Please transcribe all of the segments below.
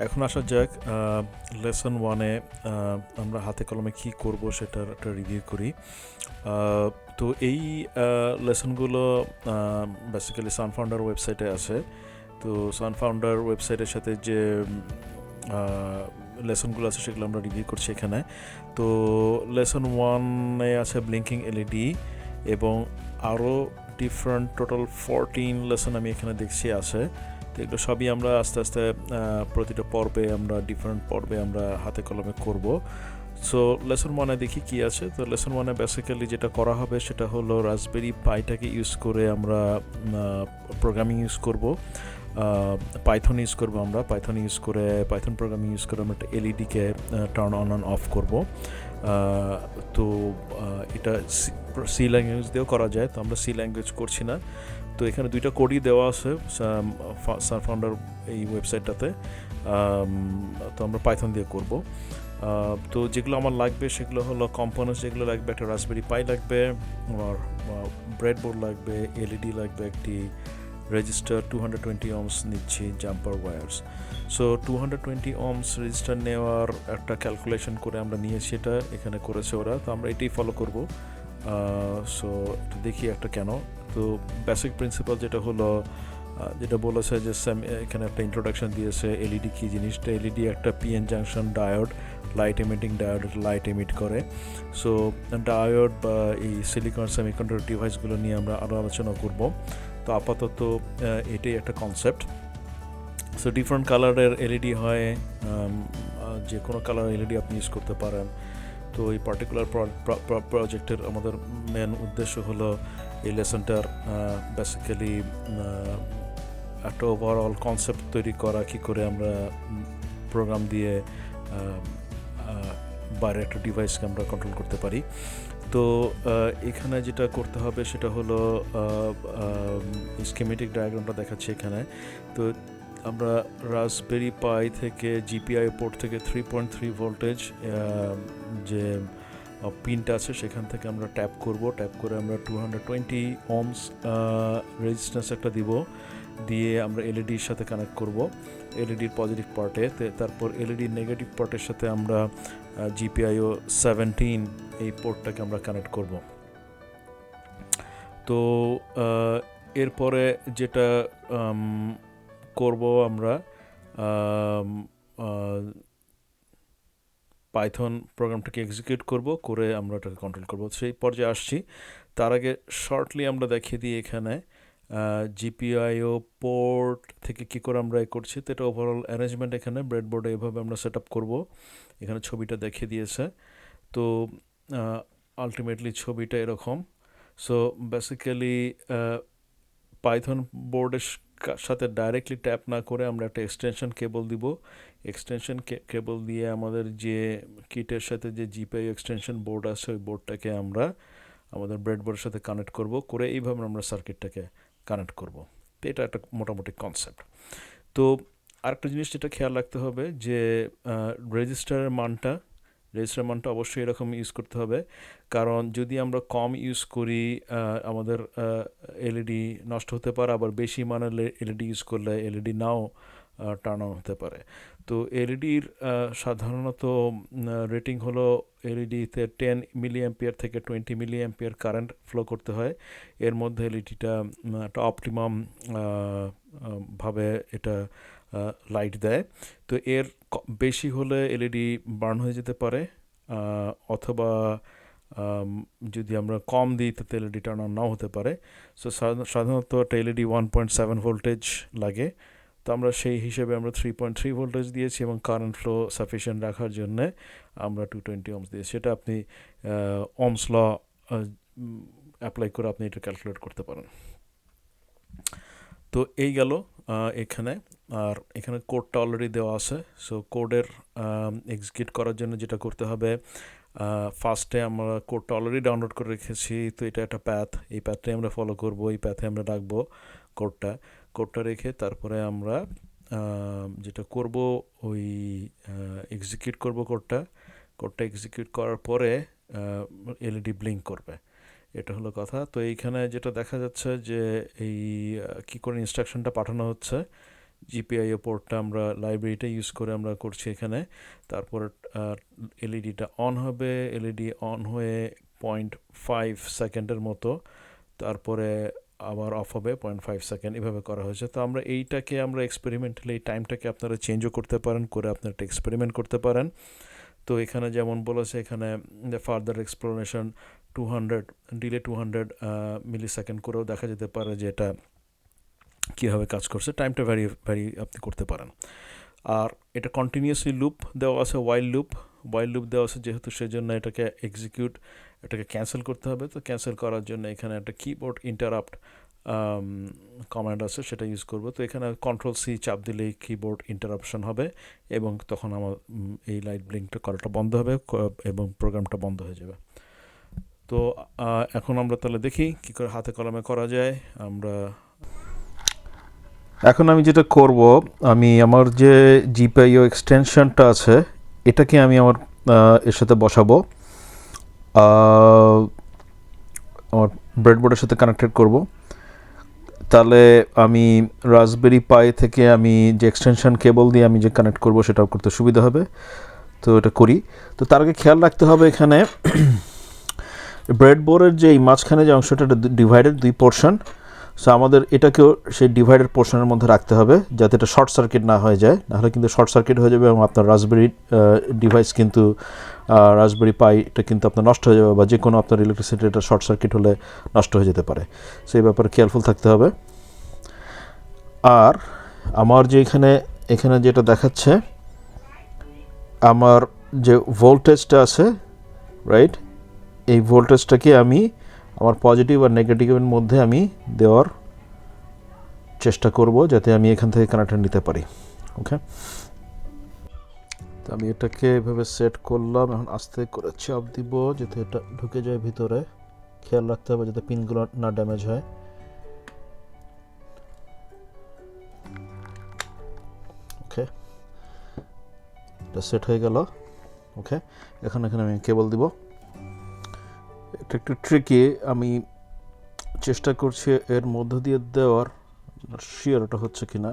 এখন আসা যাক লেসন ওয়ানে আমরা হাতে কলমে কী করব সেটার একটা রিভিউ করি। তো এই লেসনগুলো বেসিক্যালি সানফাউন্ডার ওয়েবসাইটে আছে। তো সানফাউন্ডার ওয়েবসাইটের সাথে যে লেসনগুলো আছে সেগুলো আমরা রিভিউ করছি এখানে। তো লেসন ওয়ানে আছে ব্লিঙ্কিং এলইডি এবং আরও ডিফারেন্ট টোটাল 14 লেসন আমি এখানে দেখছি আছে। তো এগুলো সবই আমরা আস্তে আস্তে প্রতিটা পর্বে আমরা ডিফারেন্ট পর্বে আমরা হাতে কলমে করব। সো লেসন ওয়ানে দেখি কি আছে। তো লেসন ওয়ানে বেসিক্যালি যেটা করা হবে সেটা হলো রাসবেরি পাইটাকে ইউজ করে আমরা প্রোগ্রামিং ইউজ করব, পাইথন ইউজ করব। আমরা পাইথন ইউজ করে পাইথন প্রোগ্রামিং ইউজ করে আমরা একটা এলইডিকে টার্ন অন অ্যান্ড অফ করব। তো এটা সি ল্যাঙ্গুয়েজ দিয়েও করা যায়, তো আমরা সি ল্যাঙ্গুয়েজ করছি না। তো এখানে দুইটা কোডই দেওয়া আছে সানফাউন্ডার এই ওয়েবসাইটটাতে। তো আমরা পাইথন দিয়ে করব। তো যেগুলো আমার লাগবে সেগুলো হলো কম্পোনেন্টস যেগুলো লাগবে, একটা রাসবেরি পাই লাগবে, আমার ব্রেডবোর্ড লাগবে, এলইডি লাগবে, একটি রেজিস্টার 220 ohms নিচ্ছি, jumper wires. So 220 ohms register নেওয়ার একটা ক্যালকুলেশন করে আমরা নিয়েছি, এটা এখানে করেছে ওরা, তো আমরা এটাই ফলো করব। সো দেখি একটা কেন। তো বেসিক প্রিন্সিপাল যেটা হলো, যেটা বলেছে যে এখানে একটা ইন্ট্রোডাকশন দিয়েছে এলইডি কী জিনিসটা। এলইডি একটা PN junction diode, light emitting diode, light emit করে। সো ডায়োড বা এই সিলিকন সেমিকন্ডাক্টর ডিভাইসগুলো নিয়ে আমরা আরও আলোচনা করব। তো আপাতত এটাই একটা কনসেপ্ট। সো ডিফারেন্ট কালারের এলইডি হয়, যে কোনো কালার এলইডি আপনি ইউজ করতে পারেন। তো এই পার্টিকুলার প্রজেক্টের আমাদের মেন উদ্দেশ্য হলো এই লেসনটার বেসিক্যালি একটা ওভারঅল কনসেপ্ট তৈরি করা, কী করে আমরা প্রোগ্রাম দিয়ে বাইরে একটা ডিভাইসকে আমরা কন্ট্রোল করতে পারি। তো এখানে যেটা করতে হবে সেটা হলো স্কিমেটিক ডায়াগ্রামটা দেখাচ্ছি এখানে। তো আমরা রাসবেরি পাই থেকে জিপিআইও পোর্ট থেকে 3.3 ভোল্টেজ যে পিনটা আছে সেখান থেকে আমরা ট্যাপ করব। ট্যাপ করে আমরা 220 ohms রেজিস্ট্যান্স একটা দিব, দিয়ে আমরা এলইডির সাথে কানেক্ট করব, এলইডির পজিটিভ পার্টে। তারপর এলইডির নেগেটিভ পার্টের সাথে আমরা GPIO 17 এই পোর্টটাকে আমরা কানেক্ট করব। তো এরপরে যেটা করব আমরা পাইথন প্রোগ্রামটাকে এক্সিকিউট করব, করে আমরা ওটাকে কন্ট্রোল করব। সেই পর্যায়ে আসছি। তার আগে শর্টলি আমরা দেখিয়ে দিই এখানে জিপিআইও পোর্ট থেকে কী করে আমরা করছি। তো এটা ওভারঅল অ্যারেঞ্জমেন্ট এখানে ব্রেডবোর্ডে এভাবে আমরা সেট আপ করবো। এখানে ছবিটা দেখিয়ে দিয়েছে। তো আলটিমেটলি ছবিটা এরকম। সো বেসিক্যালি পাইথন বোর্ডের সাথে ডাইরেক্টলি ট্যাপ না করে আমরা একটা এক্সটেনশন কেবল দিব। এক্সটেনশন কেবল দিয়ে আমাদের যে কিটের সাথে যে জিপিআইও এক্সটেনশন বোর্ড আছে ওই বোর্ডটাকে আমরা আমাদের ব্রেডবোর্ডের সাথে কানেক্ট করব, করে এইভাবে আমরা সার্কিটটাকে কানেক্ট করব। তো এটা একটা মোটামুটি কনসেপ্ট। তো আরেকটা জিনিস যেটা খেয়াল রাখতে হবে যে রেজিস্টারের মানটা অবশ্যই এরকম ইউজ করতে হবে, কারণ যদি আমরা কম ইউজ করি আমাদের এলইডি নষ্ট হতে পারে, আবার বেশি মানের এলইডি ইউজ করলে এলইডি নাও টার্ন অন হতে পারে। তো এলইডির সাধারণত রেটিং হলো এলইডিতে 10 মিলি অ্যাম্পিয়ার থেকে 20 মিলি অ্যাম্পিয়ার কারেন্ট ফ্লো করতে হয়। এর মধ্যে এলইডিটা একটা অপটিমাম ভাবে এটা লাইট দেয়। তো এর বেশি হলে এলইডি বার্ন হয়ে যেতে পারে, অথবা যদি আমরা কম দিই তাতে এলইডি টার্ন অন নাও হতে পারে। সো সাধারণত একটা এলইডি 1.7 ভোল্টেজ লাগে। তো আমরা সেই হিসেবে আমরা 3.3 ভোল্টেজ দিয়েছি এবং কারেন্ট ফ্লো সাফিসিয়েন্ট রাখার জন্যে আমরা 220 ohms দিয়েছি। সেটা আপনি ohms ল অ্যাপ্লাই করে আপনি এটা ক্যালকুলেট করতে পারেন। তো এই গেল এখানে। আর এখানে কোডটা অলরেডি দেওয়া আছে। সো কোডের এক্সিকিউট করার জন্য যেটা করতে হবে, ফার্স্টে আমরা কোডটা অলরেডি ডাউনলোড করে রেখেছি। তো এটা একটা প্যাথ, এই প্যাথটাই আমরা ফলো করব, এই প্যাথে আমরা রাখবো কোডটা রেখে তারপরে আমরা যেটা করব ওই এক্সিকিউট করব কোডটা এক্সিকিউট করার পরে এলইডি ব্লিঙ্ক করবে। এটা হলো কথা। তো এইখানে যেটা দেখা যাচ্ছে যে এই কী করে ইনস্ট্রাকশনটা পাঠানো হচ্ছে, GPIO পোর্টটা আমরা লাইব্রেরিটা ইউজ করে আমরা করছি এখানে। তারপর এলইডিটা অন হবে, এলইডি অন হয়ে 0.5 সেকেন্ডের মতো, তারপরে আবার অফ হবে 0.5 সেকেন্ড, এভাবে করা হয়েছে। তো আমরা এইটাকে আমরা এক্সপেরিমেন্টালি এই টাইমটাকে আপনারা চেঞ্জও করতে পারেন, করে আপনারা একটা এক্সপেরিমেন্ট করতে পারেন। তো এখানে যেমন বলেছে এখানে ফার্দার এক্সপ্লোরেশন 200 ডিলে 200 মিলি সেকেন্ড করেও দেখা যেতে পারে যে এটা কীভাবে কাজ করছে, টাইমটা ভ্যারি আপনি করতে পারেন। আর এটা কন্টিনিউয়াসলি লুপ দেওয়া আছে, ওয়াইল লুপ দেওয়া আছে যেহেতু, সেজন্য এটাকে এটাকে ক্যান্সেল করতে হবে। তো ক্যান্সেল করার জন্য এখানে একটা কিবোর্ড ইন্টারাপ্ট কমান্ড আছে, সেটা ইউজ করব। তো এখানে Ctrl+C চাপ দিলেই কিবোর্ড ইন্টারাপশন হবে এবং তখন আমার এই লাইট ব্লিঙ্কটা করাটা বন্ধ হবে এবং প্রোগ্রামটা বন্ধ হয়ে যাবে। তো এখন আমরা তাহলে দেখি কী করে হাতে কলমে করা যায়। এখন আমি যেটা করব, আমি আমার যে GPIO এক্সটেনশনটা আছে এটাকে আমি আমার এর সাথে বসাবো, আমার ব্রেডবোর্ডের সাথে কানেক্টেড করব। তাহলে আমি রাসবেরি পাই থেকে আমি যে এক্সটেনশন কেবল দিয়ে আমি যে কানেক্ট করব সেটাও করতে সুবিধা হবে। তো এটা করি। তো তার আগে খেয়াল রাখতে হবে এখানে ব্রেডবোর্ডের যে এই মাঝখানে যে অংশটা ডিভাইডেড 2 পোর্শন, সো আমাদের এটাকেও সেই ডিভাইডেড পোর্শনের মধ্যে রাখতে হবে যাতে এটা শর্ট সার্কিট না হয়ে যায়, নাহলে কিন্তু শর্ট সার্কিট হয়ে যাবে এবং আপনার রাসবেরি ডিভাইস কিন্তু রাসবেরি পাই এটা কিন্তু আপনার নষ্ট হয়ে যাবে, বা যে কোনো আপনার ইলেকট্রিসিটি এটা শর্ট সার্কিট হলে নষ্ট হয়ে যেতে পারে। সেই ব্যাপারে কেয়ারফুল থাকতে হবে। আর আমার যে এখানে যেটা দেখাচ্ছে আমার যে ভোল্টেজটা আছে, রাইট, এই ভোল্টেজটাকে আমি আমার পজিটিভ আর নেগেটিভের মধ্যে আমি দেওয়ার চেষ্টা করব যাতে আমি এখান থেকে কানেক্টর নিতে পারি। ওকে, তো আমি এটাকে এভাবে সেট করলাম। এখন আস্তে করে চাপ দিব যাতে এটা ঢুকে যায় ভিতরে। খেয়াল রাখতে হবে যাতে পিনগুলো না ড্যামেজ হয়। ওকে, এটা সেট হয়ে গেল। ওকে, এখানে আমি কেবল দিব। এটা একটু ট্রিকি, আমি চেষ্টা করছি এর মধ্য দিয়ে দেওয়ার, শিওর ওটা হচ্ছে কিনা।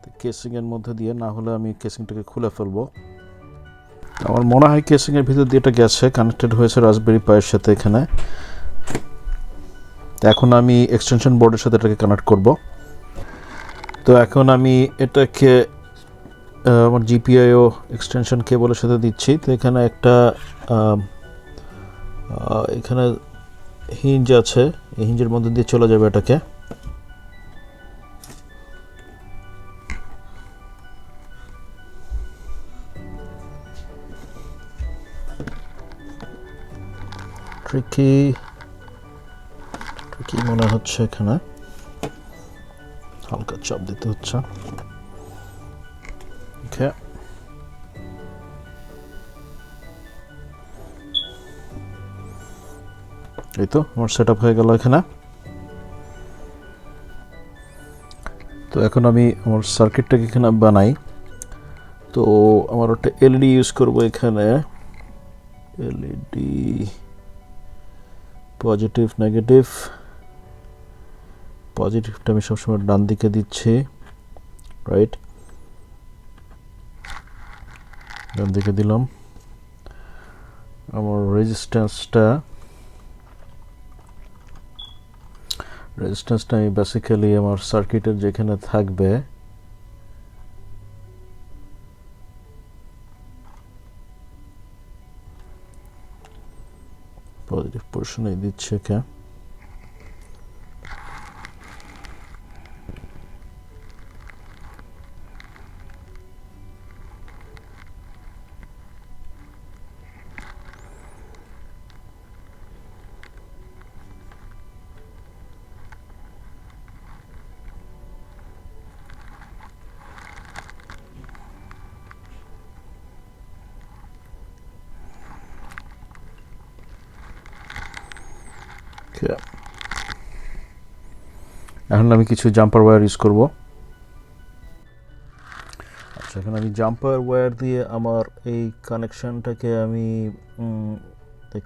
তো কেসিংয়ের মধ্যে দিয়ে, না হলে আমি কেসিংটাকে খুলে ফেলবো। আমার মনে হয় কেসিংয়ের ভিতর দিয়ে এটা গেছে, কানেক্টেড হয়েছে রাসবেরি পাইয়ের সাথে এখানে। তো এখন আমি এক্সটেনশন বোর্ডের সাথে এটাকে কানেক্ট করব। তো এখন আমি এটাকে আমার GPIO এক্সটেনশন কেবলের সাথে দিচ্ছি। তো এখানে একটা এখানে হিঞ্জ আছে, এই হিঞ্জের মধ্যে দিয়ে চলে যাবে এটাকে। ট্রিকি মনে হচ্ছে, এখানে হালকা চাপ দিতে হচ্ছে। ওকে, এই তো আমার সেট আপ হয়ে গেল এখানে। তো এখন আমি আমার সার্কিটটাকে এখানে বানাই। তো আমার একটা এলইডি ইউজ করব এখানে। এলইডি পজিটিভ নেগেটিভ, পজিটিভটা আমি সবসময় ডান দিকে দিচ্ছি, রাইট, ডান দিকে দিলাম। আমার রেজিস্ট্যান্সটা আমি বেসিক্যালি আমার সার্কিটের যেখানে থাকবে পজিটিভ পোর্শনে দিচ্ছে। ওকে, এখন আমি কিছু জাম্পার ওয়্যার ইউজ করব। আচ্ছা, এখন আমি জাম্পার ওয়্যার দিয়ে আমার এই কানেকশনটাকে আমি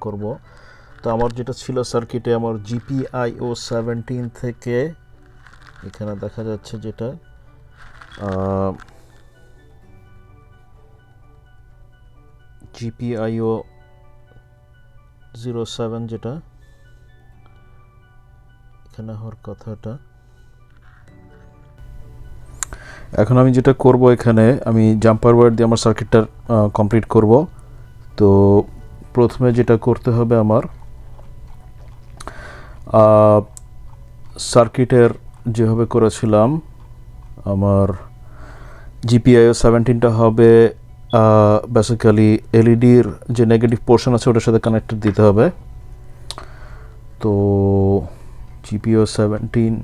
করব। তো আমার যেটা ছিল সার্কিটে, আমার GPIO 17 থেকে এখানে দেখা যাচ্ছে যেটা, GPIO 07 যেটা এখানে হওয়ার কথাটা। এখন আমি যেটা করব, এখানে আমি জাম্পার ওয়্যার দিয়ে আমার সার্কিটটা কমপ্লিট করব। তো প্রথমে যেটা করতে হবে আমার সার্কিটের যেভাবে করেছিলাম, আমার GPIO 17টা হবে বেসিক্যালি এলইডির যে নেগেটিভ পোর্শন আছে ওটার সাথে কানেক্টেড দিতে হবে। তো GPIO 17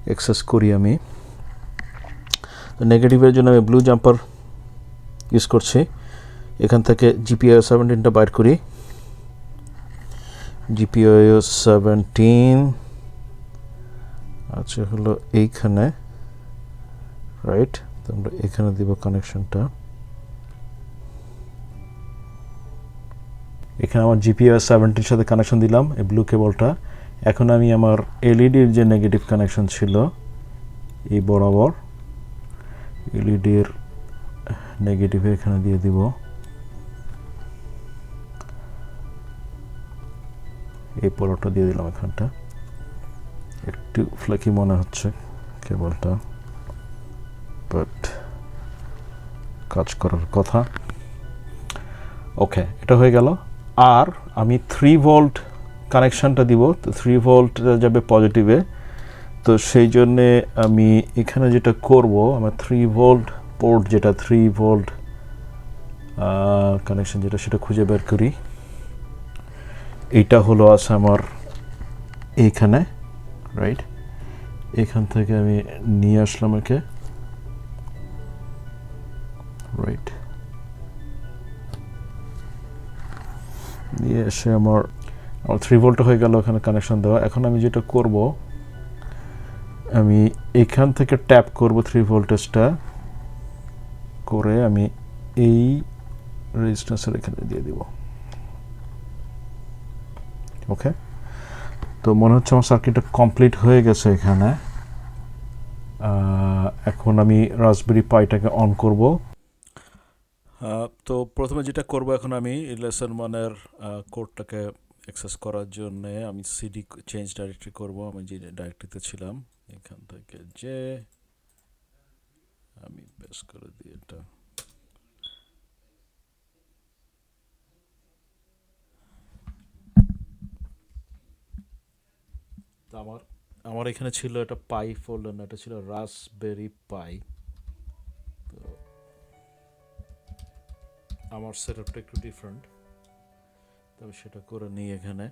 অ্যাক্সেস করি আমি। নেগেটিভের জন্য আমি ব্লু জাম্পার ইউজ করছি। এখান থেকে GPIO 17টা বাইর করি। GPIO 17 আচ্ছা হলো এইখানে, রাইট। তো আমরা এখানে দিব কানেকশনটা। এখানে আমার GPIO 17 সাথে কানেকশন দিলাম এই ব্লু কেবলটা। এখন আমি আমার এলইডির যে নেগেটিভ কানেকশন ছিল এই বরাবর এলইডির নেগেটিভে এখানে দিয়ে দিব। এই পরোটা দিয়ে দিলাম এখানটা। একটু ফ্লেকি মনে হচ্ছে কেবলটা, বাট কাজ করার কথা। ওকে, এটা হয়ে গেল। আর আমি 3 ভোল্ট কানেকশানটা দিব। তো 3 ভোল্ট যাবে পজিটিভে। তো সেই জন্যে আমি এখানে যেটা করব, আমার 3 ভোল্ট পোর্ট যেটা 3 ভোল্ট কানেকশন যেটা সেটা খুঁজে বের করি। এইটা হলো আছে আমার এইখানে, রাইট। এখান থেকে আমি নিয়ে আসলাম একে, রাইট। নিয়ে এসে আমার 3 ভোল্ট হয়ে গেল এখানে কানেকশন দেওয়া। এখন আমি যেটা করব, আমি এখান থেকে ট্যাপ করব 3 ভোল্টেজটা করে আমি এই রেজিস্ট্যান্সের এখানে দিয়ে দিব। ওকে, তো মনে হচ্ছে আমার সার্কিটটা কমপ্লিট হয়ে গেছে এখানে। এখন আমি রাসবেরি পাইটাকে অন করব। তো প্রথমে যেটা করব, এখন আমি Lesson-01 কোডটাকে অ্যাক্সেস করার জন্য আমি সিডি চেঞ্জ ডাইরেক্টরি করব। আমি যে ডাইরেক্টরিতে ছিলাম এখান থেকে যে আমি পেস করে দিই এটা। তো আমার এখানে ছিল এটা পাই ফোল্ডার না, এটা ছিল রাসবেরি পাই। তো আমার সেটআপটা একটু ডিফারেন্ট, তবে সেটা করে নিই এখানে।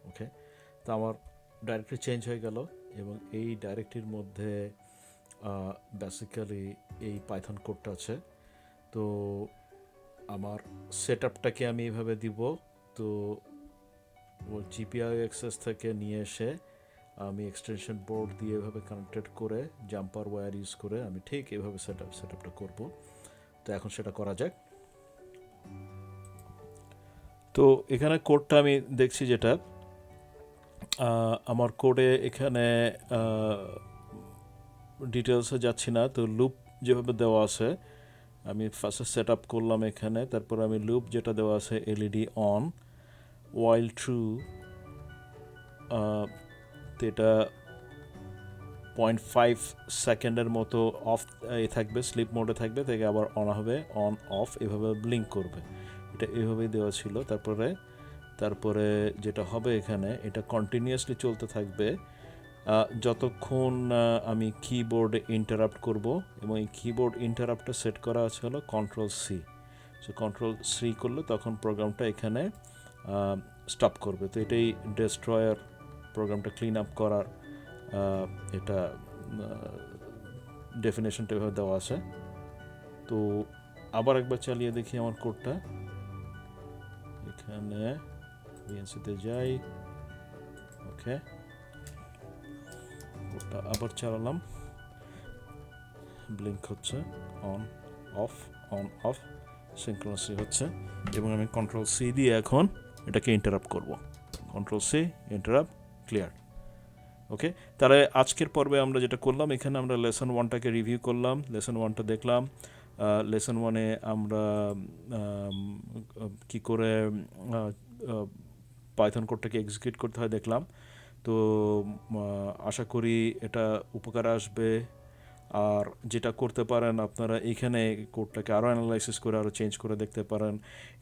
ওকে, তো আমার ডাইরেক্টরি চেঞ্জ হয়ে গেল এবং এই ডাইরেক্টরির মধ্যে বেসিক্যালি এই পাইথন কোডটা আছে। তো আমার সেটআপটাকে আমি এইভাবে দিব। তো GPIO অ্যাক্সেস থেকে নিয়ে এসে আমি এক্সটেনশন বোর্ড দিয়ে এভাবে কানেক্টেড করে জাম্পার ওয়্যার ইউজ করে আমি ঠিক এভাবে সেটআপটা করব। তো এখন সেটা করা যাক। তো এখানে কোডটা আমি দেখছি যেটা আমার কোডে এখানে ডিটেলসে যাচ্ছি না। তো লুপ যেভাবে দেওয়া আছে, আমি ফার্স্টে সেট আপ করলাম এখানে। তারপর আমি লুপ যেটা দেওয়া আছে এলইডি অন ওয়াইল ট্রু, এটা 0.5 সেকেন্ডের মতো অফ থাকবে, স্লিপ মোডে থাকবে, থেকে আবার অন হবে, অন অফ এভাবে ব্লিঙ্ক করবে। এটা এভাবেই দেওয়া ছিল। তারপরে যেটা হবে এখানে, এটা কন্টিনিউয়াসলি চলতে থাকবে যতক্ষণ আমি কিবোর্ডে ইন্টারাপ্ট করব। এবং এই কিবোর্ড ইন্টারাপ্টটা সেট করা আছে হলো Ctrl+C। সো Ctrl+C করলে তখন প্রোগ্রামটা এখানে স্টপ করবে। তো এটাই ডেস্ট্রয়ার প্রোগ্রামটা ক্লিন আপ করার এটা ডেফিনেশনটা এভাবে দেওয়া আছে। তো আবার একবার চালিয়ে দেখি আমার কোডটা। এখানে ভিএনসিতে যাই। ওকে, কোডটা আবার চালালাম, ব্লিঙ্ক হচ্ছে, অন অফ সিনক্রোনাসলি হচ্ছে। এবং আমি Ctrl+C দিয়ে এখন এটাকে ইন্টারাপ্ট করব। Ctrl+C interrupt, clear. ওকে, তাহলে আজকের পর্বে আমরা যেটা করলাম, এখানে আমরা লেসন ওয়ানটাকে রিভিউ করলাম, লেসন ওয়ানটা দেখলাম। লেসন ওয়ানে আমরা কি করে পাইথন কোডটাকে এক্সিকিউট করতে হয় দেখলাম। তো আশা করি এটা উপকারে আসবে। আর যেটা করতে পারেন আপনারা, এইখানে কোডটাকে আরও অ্যানালাইসিস করে আরও চেঞ্জ করে দেখতে পারেন।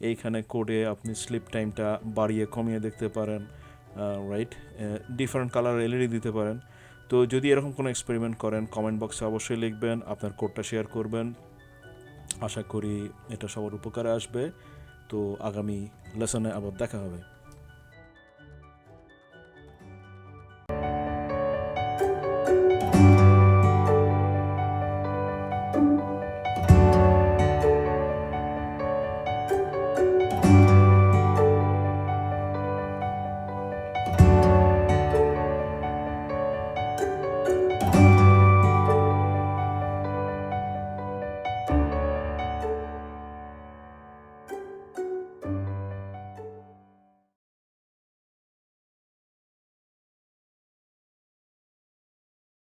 এইখানে কোডে আপনি স্লিপ টাইমটা বাড়িয়ে কমিয়ে দেখতে পারেন, রাইট। ডিফারেন্ট কালার এলইডি দিতে পারেন। তো যদি এরকম কোনো এক্সপেরিমেন্ট করেন, কমেন্ট বক্সে অবশ্যই লিখবেন, আপনার কোডটা শেয়ার করবেন। আশা করি এটা সবার উপকারে আসবে। তো আগামী লেসনে আবার দেখা হবে।